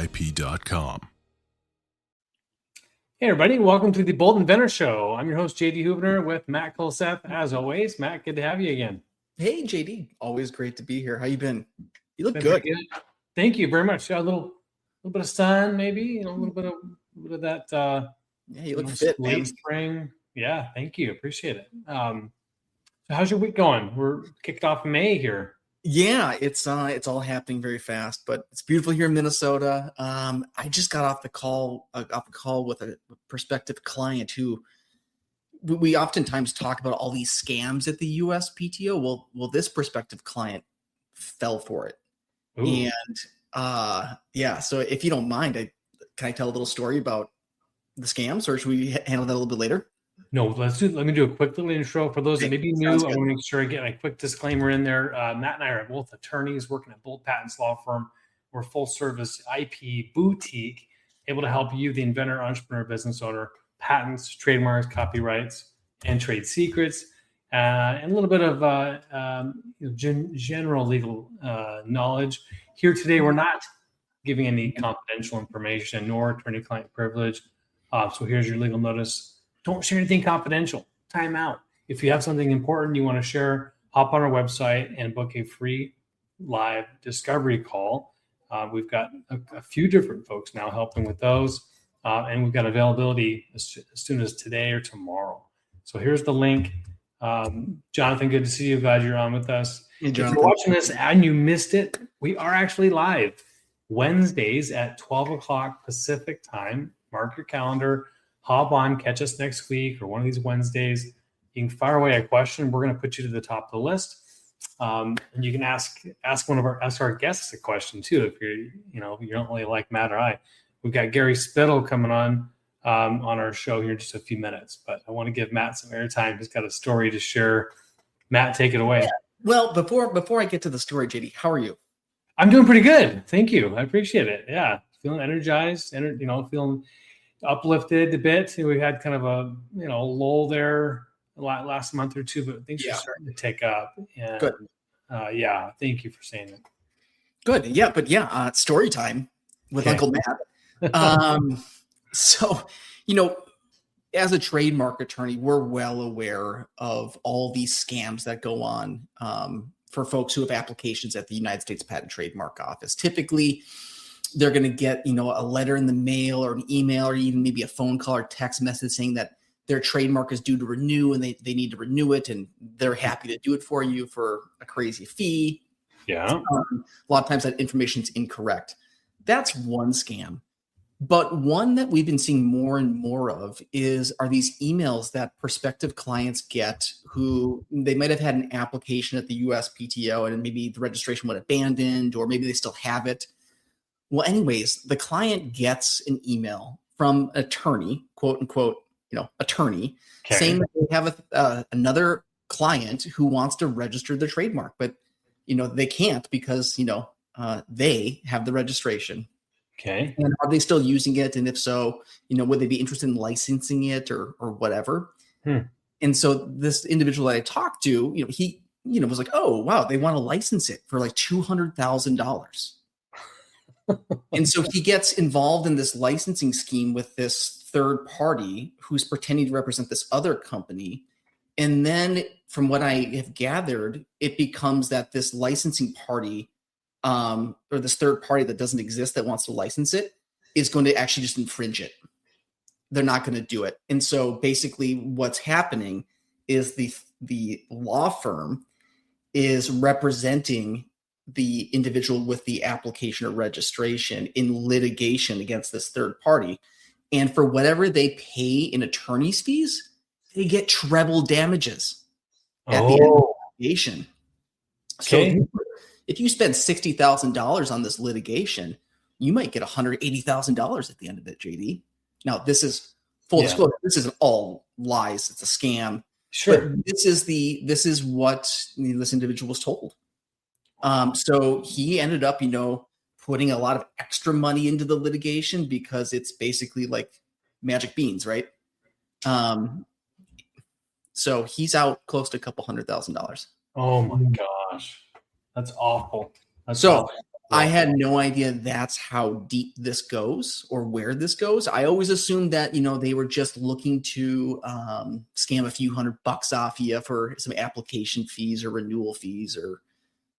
USPTOIP.com. Hey everybody, welcome to the Bold Inventor Show. I'm your host, JD Houvener, with Matt Kulseth. As always, Matt, good to have you again. Hey JD, always great to be here. How you been? You look Been good. Thank you very much. A little bit of sun, maybe, a little bit of that. Yeah, you look fit, late man. spring. Yeah, thank you. Appreciate it. So how's your week going? We're kicked off May here. Yeah, it's all happening very fast, but it's beautiful here in Minnesota. I just got off a call with a prospective client who we oftentimes talk about all these scams at the USPTO. Well, this prospective client fell for it. Ooh. And yeah, so if you don't mind, can I tell a little story about the scams, or should we handle that a little bit later? No, let me do a quick little intro. For those that may be new, I want to make sure I get a quick disclaimer in there. Matt and I are both attorneys working at Bold Patents Law Firm. We're a full-service IP boutique, able to help you, the inventor, entrepreneur, business owner, patents, trademarks, copyrights, and trade secrets, and a little bit of general legal knowledge. Here today, we're not giving any confidential information nor attorney-client privilege. So here's your legal notice. Don't share anything confidential. Time out. If you have something important you want to share, hop on our website and book a free live discovery call. We've got a few different folks now helping with those, and we've got availability as soon as today or tomorrow. So here's the link. Jonathan, good to see you. Glad you're on with us. Hey, if you're watching this and you missed it, we are actually live Wednesdays at 12 o'clock Pacific time. Mark your calendar. Hop on, catch us next week or one of these Wednesdays. You can fire away a question. We're going to put you to the top of the list, and you can ask our guests a question too. If you don't really like Matt or I, we've got Gary Spittle coming on our show here in just a few minutes. But I want to give Matt some airtime. He's got a story to share. Matt, take it away. Yeah. Well, before I get to the story, JD, how are you? I'm doing pretty good. Thank you. I appreciate it. Yeah, feeling energized. Feeling uplifted a bit. We had kind of a lull there last month or two, but things are starting to take up. And, good. Thank you for saying that. Good. Yeah, but story time with Uncle Matt. So, as a trademark attorney, we're well aware of all these scams that go on for folks who have applications at the United States Patent Trademark Office. Typically, they're going to get, a letter in the mail or an email or even maybe a phone call or text message saying that their trademark is due to renew and they need to renew it, and they're happy to do it for you for a crazy fee. Yeah. A lot of times that information is incorrect. That's one scam. But one that we've been seeing more and more of are these emails that prospective clients get who they might have had an application at the USPTO and maybe the registration went abandoned, or maybe they still have it. Well, anyways, the client gets an email from an attorney, quote unquote, attorney, saying that they have another client who wants to register the trademark, but they can't because they have the registration. Okay. And are they still using it? And if so, would they be interested in licensing it or whatever? And so this individual that I talked to, he was like, oh wow, they want to license it for like $200,000. And so he gets involved in this licensing scheme with this third party who's pretending to represent this other company. And then from what I have gathered, it becomes that this licensing party or this third party that doesn't exist that wants to license it is going to actually just infringe it. They're not going to do it. And so basically what's happening is the law firm is representing the individual with the application or registration in litigation against this third party. And for whatever they pay in attorney's fees, they get treble damages at the end of the litigation. Okay. So if you spend $60,000 on this litigation, you might get $180,000 at the end of it, JD. Now, this is full disclosure. This isn't all lies. It's a scam. Sure. But this is what this individual was told. So he ended up, putting a lot of extra money into the litigation because it's basically like magic beans, right? So he's out close to $200,000. Oh my gosh. That's awful. I had no idea that's how deep this goes or where this goes. I always assumed that, they were just looking to scam a few $100 off you for some application fees or renewal fees or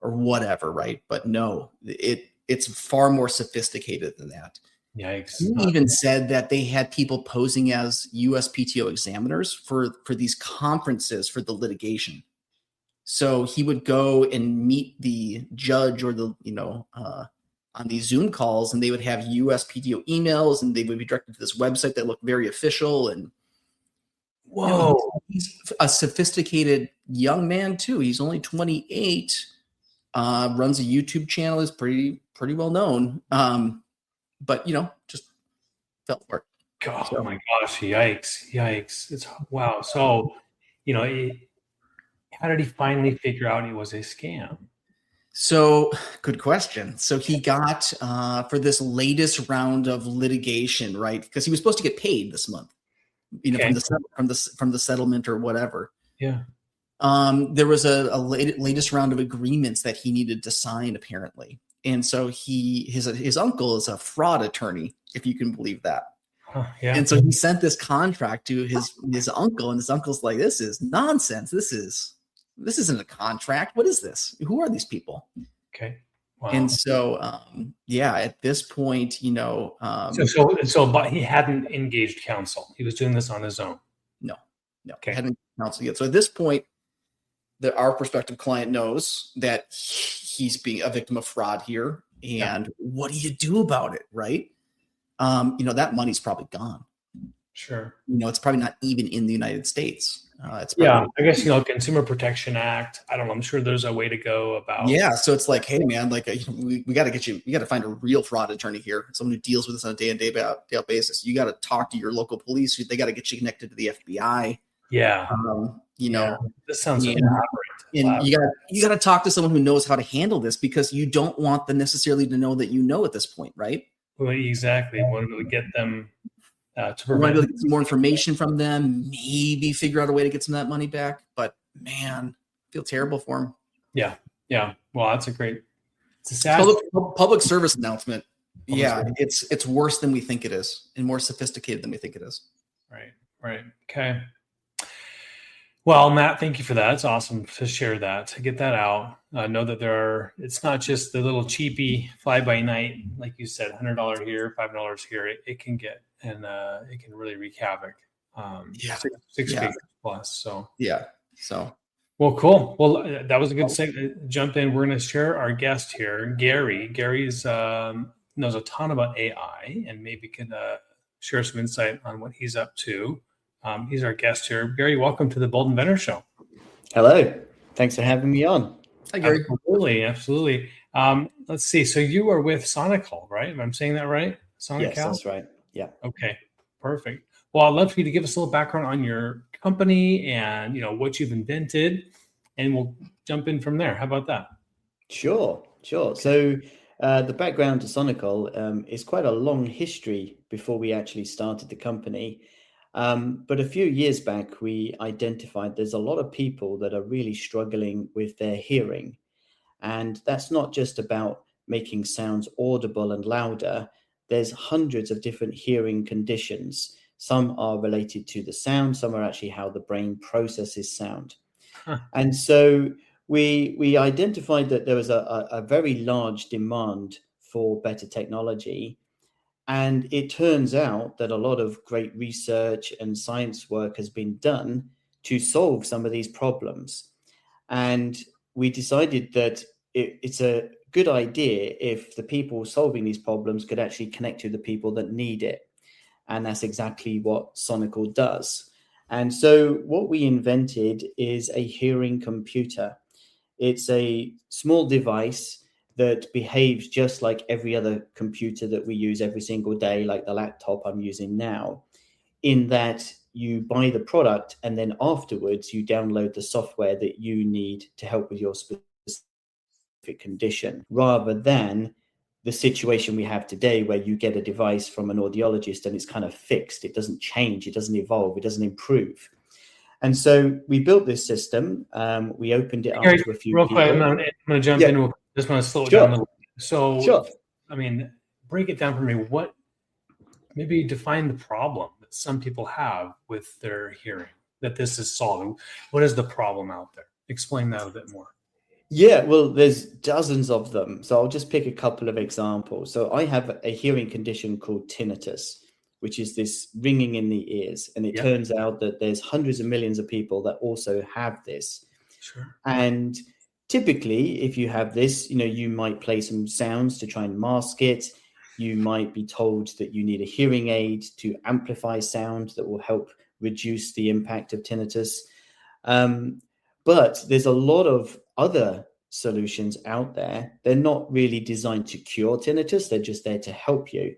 whatever, right? But no, it's far more sophisticated than that. Yikes. He even said that they had people posing as USPTO examiners for these conferences for the litigation. So he would go and meet the judge or on these Zoom calls, and they would have USPTO emails, and they would be directed to this website that looked very official. And whoa, he's a sophisticated young man too. He's only 28. Runs a YouTube channel, is pretty well known. But just fell for it. Oh my gosh, yikes. It's wow. So, how did he finally figure out it was a scam? So, good question. So he got for this latest round of litigation, right? Because he was supposed to get paid this month, from the settlement or whatever. Yeah. There was a latest round of agreements that he needed to sign, apparently. And so his uncle is a fraud attorney, if you can believe that. Yeah. And so he sent this contract to his uncle, and his uncle's like, "This is nonsense. This isn't a contract. What is this? Who are these people?" Okay. Wow. And so, at this point, but he hadn't engaged counsel. He was doing this on his own. No, okay. He hadn't counsel yet. So at this point, our prospective client knows that he's being a victim of fraud here. And what do you do about it? Right. That money's probably gone. Sure. It's probably not even in the United States. I guess, Consumer Protection Act. I don't know. I'm sure there's a way to go about. Yeah. So it's like, hey man, we got to find a real fraud attorney here. Someone who deals with this on a day in, day out basis. You got to talk to your local police. They got to get you connected to the FBI. Yeah. This sounds elaborate. And you got to talk to someone who knows how to handle this, because you don't want them necessarily to know that at this point, right? Well, exactly. You want to really get them to prevent. Want to really get some more information from them, maybe figure out a way to get some of that money back. But man, I feel terrible for him. Yeah. Well, it's a sad public service announcement. It's worse than we think it is, and more sophisticated than we think it is. Right. Okay. Well, Matt, thank you for that. It's awesome to share that, to get that out. Know that it's not just the little cheapy fly-by-night, like you said, $100 here, $5 here. It can get, and it can really wreak havoc. Six figures plus. So well, cool. Well, that was a good jump in. We're going to share our guest here, Gary. Gary's knows a ton about AI, and maybe can share some insight on what he's up to. He's our guest here. Gary, welcome to the Bold Inventor Show. Hello. Thanks for having me on. Hi, Gary. Absolutely. Let's see. So you are with Sonical, right? Am I saying that right? Sonical? Yes, that's right. Yeah. Okay, perfect. Well, I'd love for you to give us a little background on your company and, what you've invented, and we'll jump in from there. How about that? Sure. So the background to Sonical is quite a long history before we actually started the company. But a few years back, we identified there's a lot of people that are really struggling with their hearing. And that's not just about making sounds audible and louder. There's hundreds of different hearing conditions. Some are related to the sound. Some are actually how the brain processes sound. And so we identified that there was a very large demand for better technology. And it turns out that a lot of great research and science work has been done to solve some of these problems. And we decided that it's a good idea if the people solving these problems could actually connect to the people that need it. And that's exactly what Sonical does. And so what we invented is a hearing computer. It's a small device that behaves just like every other computer that we use every single day, like the laptop I'm using now, in that you buy the product and then afterwards you download the software that you need to help with your specific condition, rather than the situation we have today where you get a device from an audiologist and it's kind of fixed. It doesn't change, it doesn't evolve, it doesn't improve. And so we built this system. We opened it up to a few real people. quick, I'm going to jump in. Just want to slow it down a little. So, Sure. I mean, break it down for me. Maybe define the problem that some people have with their hearing that this is solving. What is the problem out there? Explain that a bit more. Yeah, well, there's dozens of them. So I'll just pick a couple of examples. So I have a hearing condition called tinnitus, which is this ringing in the ears. And it turns out that there's hundreds of millions of people that also have this. Sure. And typically, if you have this, you might play some sounds to try and mask it. You might be told that you need a hearing aid to amplify sound that will help reduce the impact of tinnitus. But there's a lot of other solutions out there. They're not really designed to cure tinnitus. They're just there to help you.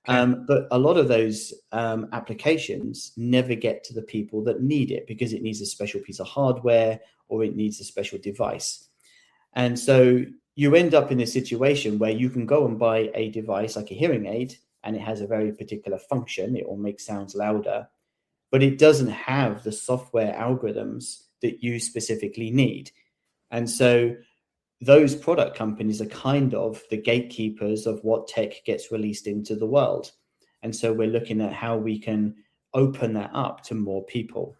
Okay. But a lot of those applications never get to the people that need it because it needs a special piece of hardware or it needs a special device. And so you end up in a situation where you can go and buy a device like a hearing aid, and it has a very particular function. It will make sounds louder, but it doesn't have the software algorithms that you specifically need. And so those product companies are kind of the gatekeepers of what tech gets released into the world. And so we're looking at how we can open that up to more people.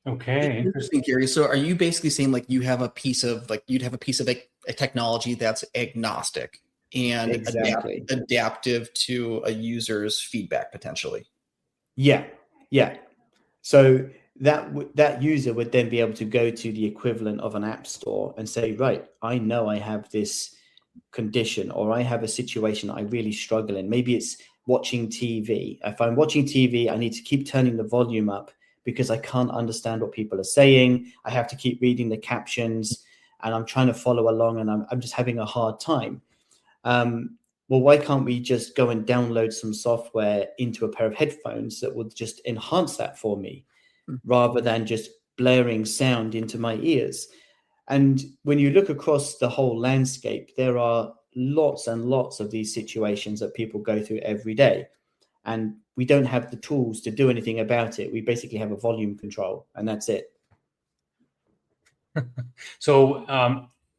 Okay. Interesting, Gary. So are you basically saying like you'd have a piece of a technology that's agnostic and Exactly. adaptive to a user's feedback potentially? Yeah. So that user would then be able to go to the equivalent of an app store and say, right, I know I have this condition, or I have a situation I really struggle in. Maybe it's watching TV. If I'm watching TV, I need to keep turning the volume up because I can't understand what people are saying. I have to keep reading the captions and I'm trying to follow along and I'm just having a hard time. Well, why can't we just go and download some software into a pair of headphones that would just enhance that for me rather than just blaring sound into my ears? And when you look across the whole landscape, there are lots and lots of these situations that people go through every day. And we don't have the tools to do anything about it. We basically have a volume control, and that's it. So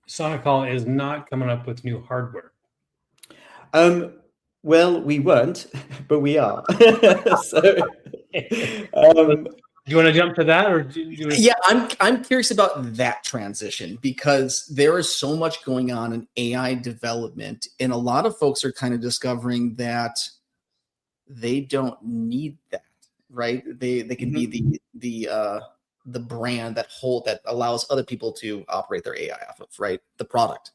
Sonical is not coming up with new hardware. Well, we weren't, but we are. So, do you want to jump to that, or yeah, I'm curious about that transition because there is so much going on in AI development, and a lot of folks are kind of discovering that they don't need that, right? They can be the brand that allows other people to operate their AI off of, right? The product,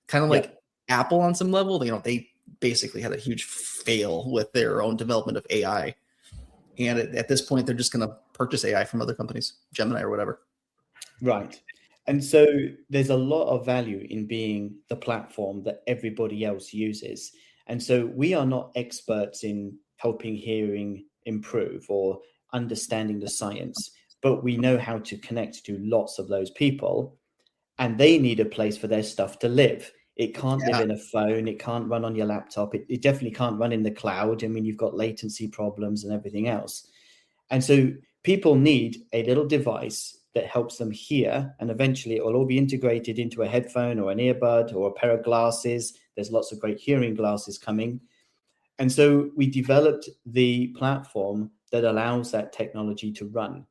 kind of like Apple on some level. They basically had a huge fail with their own development of AI. And at this point, they're just going to purchase AI from other companies, Gemini or whatever. Right. And so there's a lot of value in being the platform that everybody else uses. And so we are not experts in helping hearing improve or understanding the science, but we know how to connect to lots of those people, and they need a place for their stuff to live. It can't live in a phone. It can't run on your laptop. It definitely can't run in the cloud. I mean, you've got latency problems and everything else. And so people need a little device that helps them hear, and eventually it will all be integrated into a headphone or an earbud or a pair of glasses. There's lots of great hearing glasses coming. And so we developed the platform that allows that technology to run.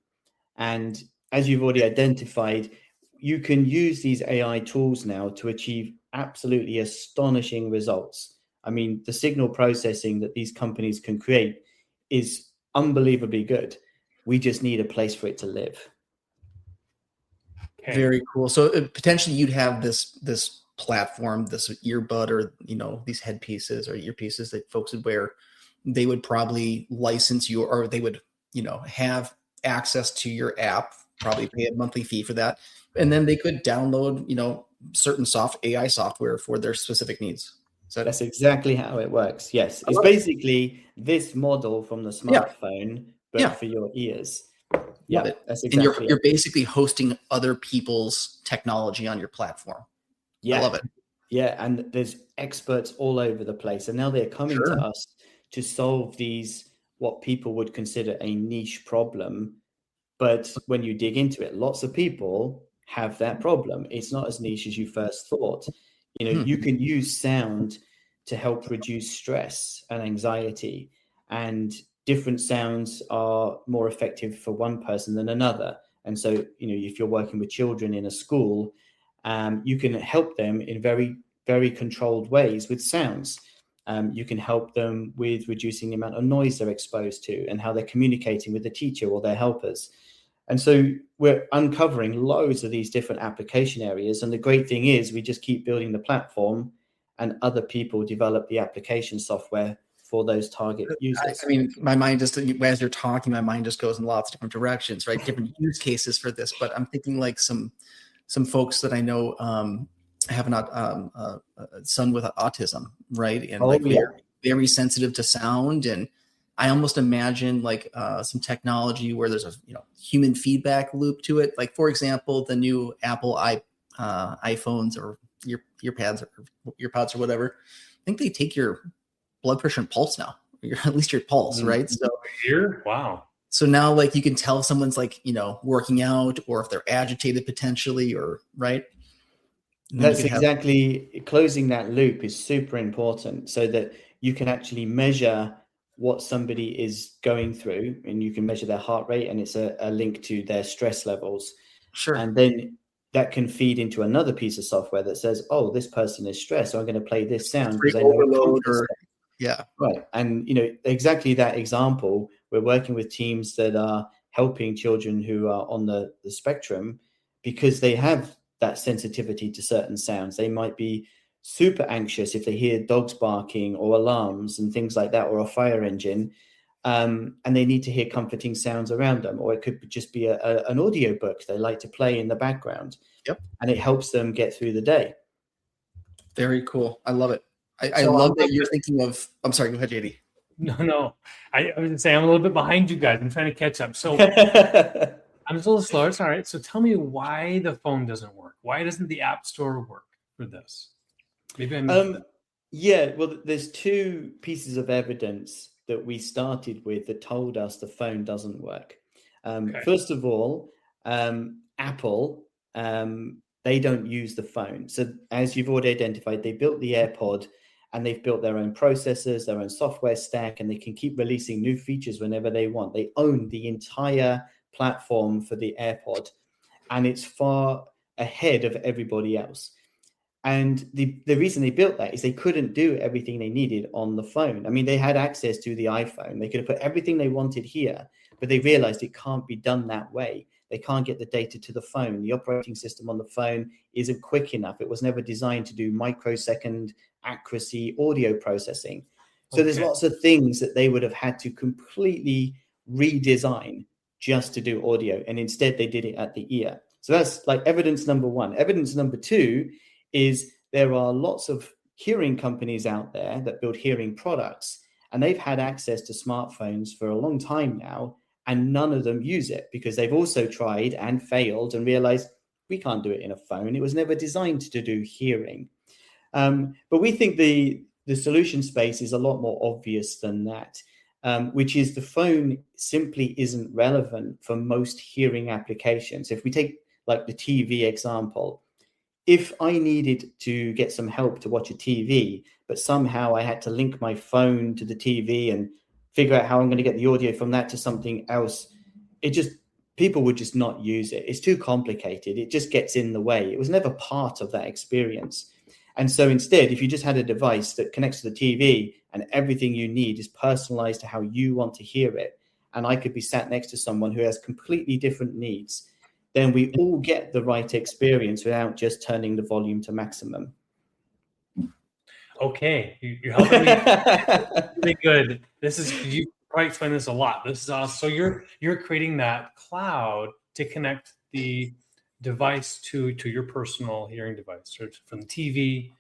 And as you've already identified, you can use these AI tools now to achieve absolutely astonishing results. I mean, the signal processing that these companies can create is unbelievably good. We just need a place for it to live. Okay. Very cool. So potentially you'd have this platform, this earbud, or these headpieces or earpieces that folks would wear. They would probably license you, or they would have access to your app, probably pay a monthly fee for that, and then they could download certain AI software for their specific needs. So that's exactly how it works. Yes, it's basically this model from the smartphone, but for your ears. Yeah, that's exactly. And you're basically hosting other people's technology on your platform. Yeah, I love it. Yeah, and there's experts all over the place, and now they're coming to us to solve these what people would consider a niche problem. But when you dig into it, lots of people have that problem. It's not as niche as you first thought. You can use sound to help reduce stress and anxiety, and different sounds are more effective for one person than another. And so, if you're working with children in a school, you can help them in very, very controlled ways with sounds. You can help them with reducing the amount of noise they're exposed to and how they're communicating with the teacher or their helpers. And so we're uncovering loads of these different application areas. And the great thing is we just keep building the platform, and other people develop the application software for those target users. I mean, my mind just, as you're talking, my mind just goes in lots of different directions, right? Different use cases for this. But I'm thinking like some folks that I know have a son with autism, right? And very sensitive to sound. And I almost imagine like some technology where there's a human feedback loop to it. Like, for example, the new Apple iPhones or your pads or your pods or whatever. I think they take your blood pressure and pulse now, at least your pulse, right? So here, wow. So now, like, you can tell someone's like working out, or if they're agitated potentially, or right. That's exactly, closing that loop is super important, so that you can actually measure what somebody is going through, and you can measure their heart rate, and it's a link to their stress levels. Sure. And then that can feed into another piece of software that says, oh, this person is stressed, so I'm going to play this sound because I know yeah. Right. And, exactly that example, we're working with teams that are helping children who are on the spectrum because they have that sensitivity to certain sounds. They might be super anxious if they hear dogs barking or alarms and things like that, or a fire engine, and they need to hear comforting sounds around them. Or it could just be an audio book they like to play in the background. Yep. And it helps them get through the day. Very cool. I love it. I love that you're thinking of. I'm sorry. Go ahead, JD. No. I was going to say I'm a little bit behind you guys. I'm trying to catch up. So I'm just a little slower. It's all right. So tell me why the phone doesn't work. Why doesn't the App Store work for this? Maybe I'm. Yeah. Well, there's two pieces of evidence that we started with that told us the phone doesn't work. First of all, Apple. They don't use the phone. So as you've already identified, they built the AirPod, and they've built their own processors, their own software stack, and they can keep releasing new features whenever they want. They own the entire platform for the AirPod, and it's far ahead of everybody else. And the reason they built that is they couldn't do everything they needed on the phone. I mean, they had access to the iPhone. They could have put everything they wanted here, but they realized it can't be done that way. They can't get the data to the phone. The operating system on the phone isn't quick enough. It was never designed to do microsecond accuracy audio processing. So there's lots of things that they would have had to completely redesign just to do audio. And instead they did it at the ear. So that's like evidence number one. Evidence number two is there are lots of hearing companies out there that build hearing products, and they've had access to smartphones for a long time now. And none of them use it because they've also tried and failed and realized we can't do it in a phone. It was never designed to do hearing. But we think the solution space is a lot more obvious than that, which is the phone simply isn't relevant for most hearing applications. If we take like the TV example, if I needed to get some help to watch a TV, but somehow I had to link my phone to the TV and figure out how I'm going to get the audio from that to something else, people would just not use it. It's too complicated. It just gets in the way. It was never part of that experience. And so instead, if you just had a device that connects to the TV and everything you need is personalized to how you want to hear it, and I could be sat next to someone who has completely different needs, then we all get the right experience without just turning the volume to maximum. Okay, you're helping me. Really good. You probably explained this a lot. This is awesome. So you're creating that cloud to connect the device to your personal hearing device, or from the TV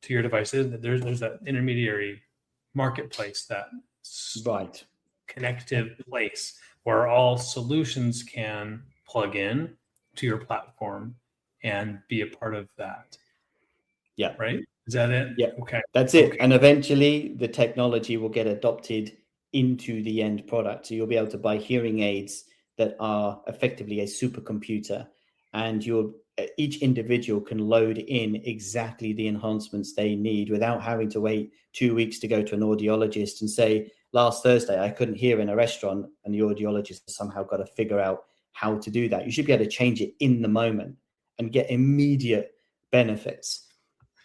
to your device. There's that intermediary marketplace, that connective place where all solutions can plug in to your platform and be a part of that. Yeah. Right? Is that it? Yeah. Okay. That's it. Okay. And eventually the technology will get adopted into the end product. So you'll be able to buy hearing aids that are effectively a supercomputer, and you'll each individual can load in exactly the enhancements they need without having to wait 2 weeks to go to an audiologist and say, last Thursday, I couldn't hear in a restaurant, and the audiologist has somehow got to figure out how to do that. You should be able to change it in the moment and get immediate benefits.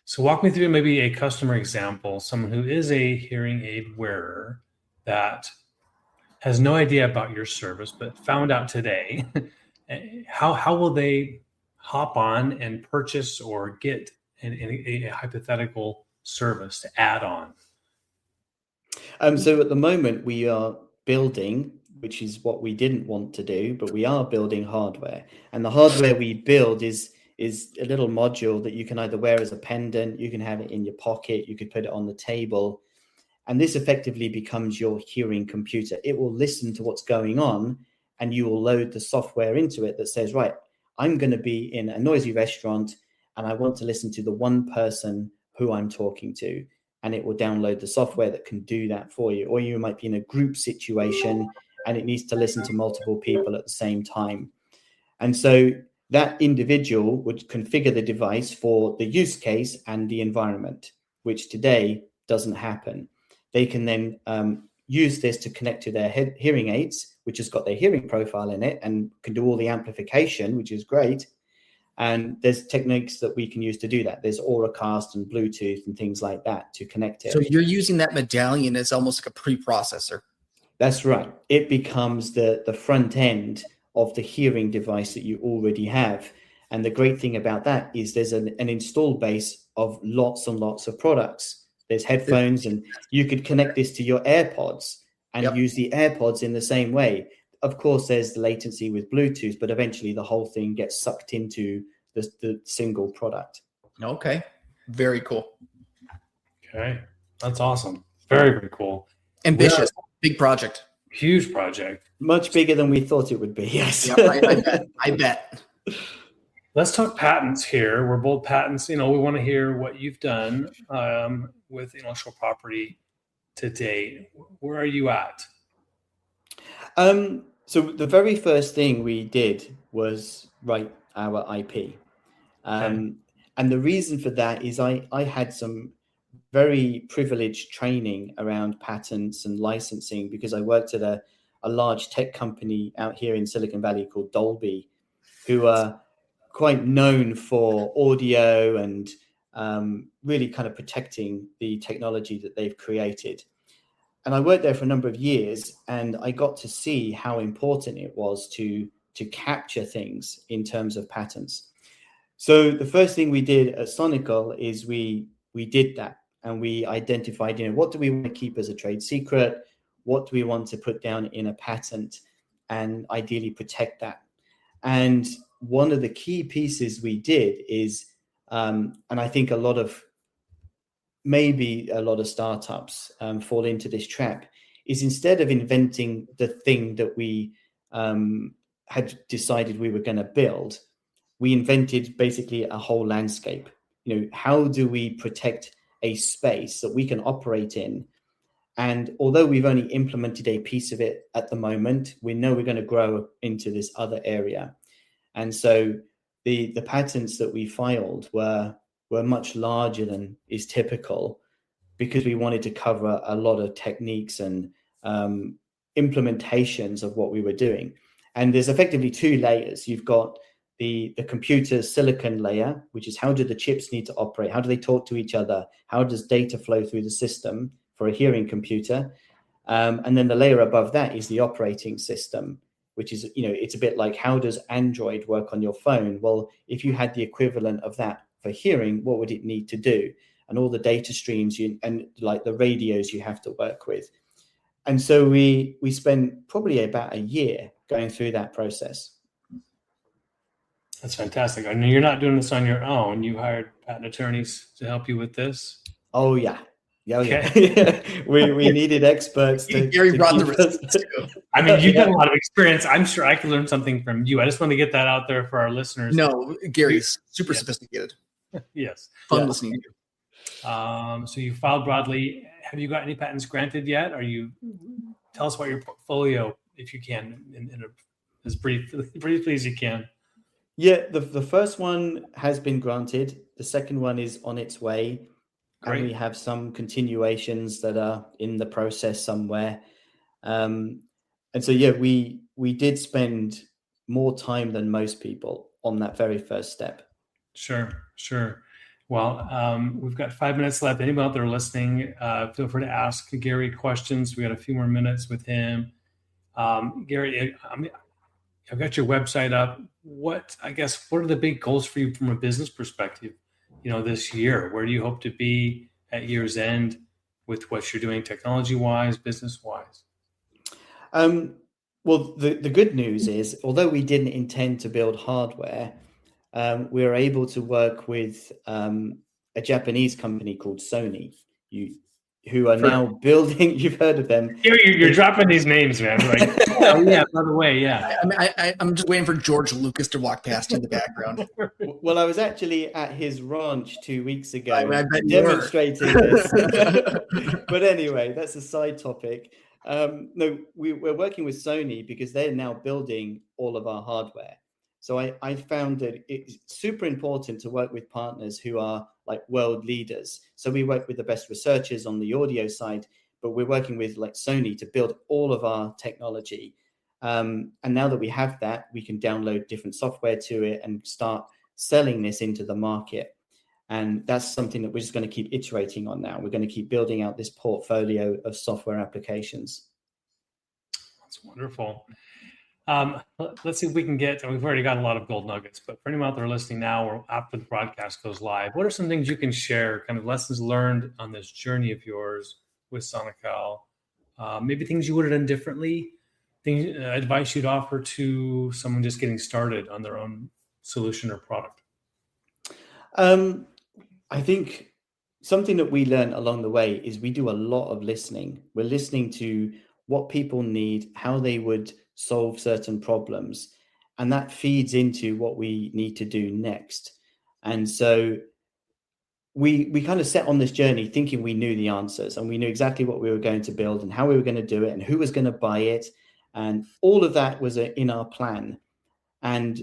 So walk me through maybe a customer example, someone who is a hearing aid wearer that has no idea about your service, but found out today. How will they hop on and purchase or get a hypothetical service to add on? So at the moment we are building, which is what we didn't want to do, but we are building hardware. And the hardware we build is a little module that you can either wear as a pendant, you can have it in your pocket, you could put it on the table. And this effectively becomes your hearing computer. It will listen to what's going on, and you will load the software into it that says, right, I'm going to be in a noisy restaurant and I want to listen to the one person who I'm talking to. And it will download the software that can do that for you. Or you might be in a group situation and it needs to listen to multiple people at the same time. And so that individual would configure the device for the use case and the environment, which today doesn't happen. They can then use this to connect to their hearing aids, which has got their hearing profile in it and can do all the amplification, which is great. And there's techniques that we can use to do that. There's Auracast and Bluetooth and things like that to connect it. So you're using that medallion as almost like a preprocessor. That's right. It becomes the front end of the hearing device that you already have. And the great thing about that is there's an install base of lots and lots of products. There's headphones, and you could connect this to your AirPods and use the AirPods in the same way. Of course, there's the latency with Bluetooth, but eventually the whole thing gets sucked into the single product. Okay. Very cool. Okay. That's awesome. Very, very cool. Ambitious. Big project. Huge project. Much bigger than we thought it would be, yes. Yeah, I bet. Let's talk patents here. We're Bold Patents. We want to hear what you've done with intellectual property to date. Where are you at? So the very first thing we did was write our IP. And the reason for that is I had some very privileged training around patents and licensing because I worked at a large tech company out here in Silicon Valley called Dolby, who are quite known for audio and really kind of protecting the technology that they've created. And I worked there for a number of years, and I got to see how important it was to capture things in terms of patents. So the first thing we did at Sonical is we did that, and we identified, what do we want to keep as a trade secret? What do we want to put down in a patent and ideally protect that? And one of the key pieces we did is, and I think maybe a lot of startups fall into this trap, is instead of inventing the thing that we had decided we were going to build, we invented basically a whole landscape. How do we protect a space that we can operate in? And although we've only implemented a piece of it at the moment, we know we're going to grow into this other area. And so the patents that we filed were much larger than is typical because we wanted to cover a lot of techniques and implementations of what we were doing. And there's effectively two layers. You've got the computer silicon layer, which is how do the chips need to operate? How do they talk to each other? How does data flow through the system for a hearing computer? And then the layer above that is the operating system, which is, it's a bit like how does Android work on your phone? Well, if you had the equivalent of that for hearing, what would it need to do? And all the data streams and like the radios you have to work with. And so we spent probably about a year going through that process. That's fantastic. I know you're not doing this on your own. You hired patent attorneys to help you with this. Oh yeah. Yeah. we needed experts. Gary brought the receipts too. I mean, you've got a lot of experience. I'm sure I could learn something from you. I just want to get that out there for our listeners. No, Gary's super sophisticated. Yes. Fun listening to you. So you filed broadly. Have you got any patents granted yet? Tell us about your portfolio, if you can, in as briefly as you can. Yeah, the first one has been granted. The second one is on its way. Great. And we have some continuations that are in the process somewhere. And so, yeah, we did spend more time than most people on that very first step. Sure. Well, we've got 5 minutes left. Anybody out there listening, feel free to ask Gary questions. We got a few more minutes with him. Gary, I've got your website up. What are the big goals for you from a business perspective, this year? Where do you hope to be at year's end with what you're doing technology-wise, business-wise? Well, the good news is, although we didn't intend to build hardware, we were able to work with a Japanese company called Sony, who are now building. You've heard of them. You're dropping these names, man. Like, oh yeah, by the way, yeah. I'm just waiting for George Lucas to walk past in the background. Well, I was actually at his ranch 2 weeks ago demonstrating this. But anyway, that's a side topic. No, we're working with Sony because they're now building all of our hardware. So I found that it's super important to work with partners who are like world leaders. So we work with the best researchers on the audio side, but we're working with like Sony to build all of our technology. And now that we have that, we can download different software to it and start selling this into the market. And that's something that we're just going to keep iterating on now. We're going to keep building out this portfolio of software applications. That's wonderful. Let's see if we can we've already got a lot of gold nuggets, but for anyone out there listening now or after the broadcast goes live, what are some things you can share, kind of lessons learned on this journey of yours with Sonical? Maybe things you would have done differently, advice you'd offer to someone just getting started on their own solution or product? I think something that we learned along the way is we do a lot of listening. We're listening to what people need, how they would solve certain problems, and that feeds into what we need to do next. And so we kind of set on this journey thinking we knew the answers and we knew exactly what we were going to build and how we were going to do it and who was going to buy it, and all of that was in our plan. And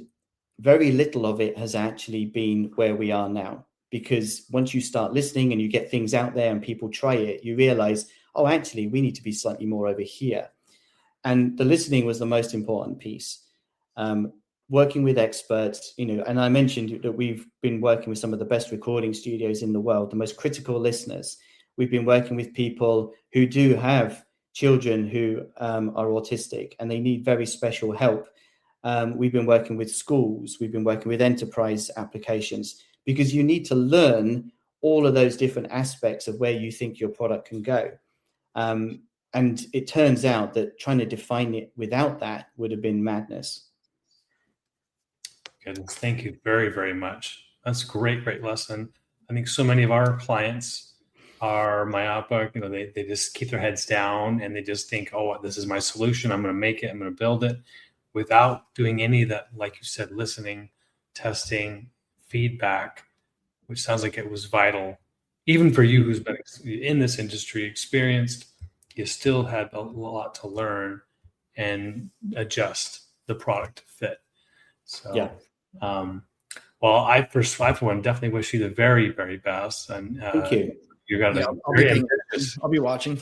very little of it has actually been where we are now, because once you start listening and you get things out there and people try it, you realize, oh, actually we need to be slightly more over here. And the listening was the most important piece. Working with experts, and I mentioned that we've been working with some of the best recording studios in the world, the most critical listeners. We've been working with people who do have children who are autistic and they need very special help. We've been working with schools. We've been working with enterprise applications, because you need to learn all of those different aspects of where you think your product can go. And it turns out that trying to define it without that would have been madness. Goodness, thank you very, very much. That's a great lesson. I think so many of our clients are myopic. They just keep their heads down and they just think, oh, this is my solution. I'm going to make it. I'm going to build it, without doing any of that, like you said, listening, testing, feedback, which sounds like it was vital. Even for you who's been in this industry, experienced, you still had a lot to learn and adjust the product to fit. So, yeah. Well, I for one definitely wish you the very, very best. And thank you. You got I'll be watching.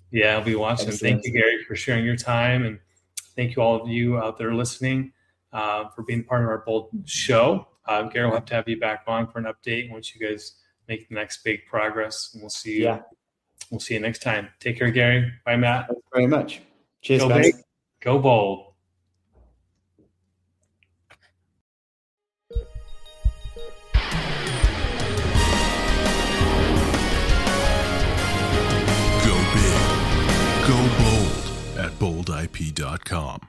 Yeah, I'll be watching. Excellent. Thank you, Gary, for sharing your time, and thank you all of you out there listening for being part of our Bold show. Gary, we'll have to have you back on for an update once you guys make the next big progress, and we'll see you. Yeah. We'll see you next time. Take care, Gary. Bye, Matt. Thanks very much. Cheers, Go guys. big, go bold. Go big, go bold at boldip.com.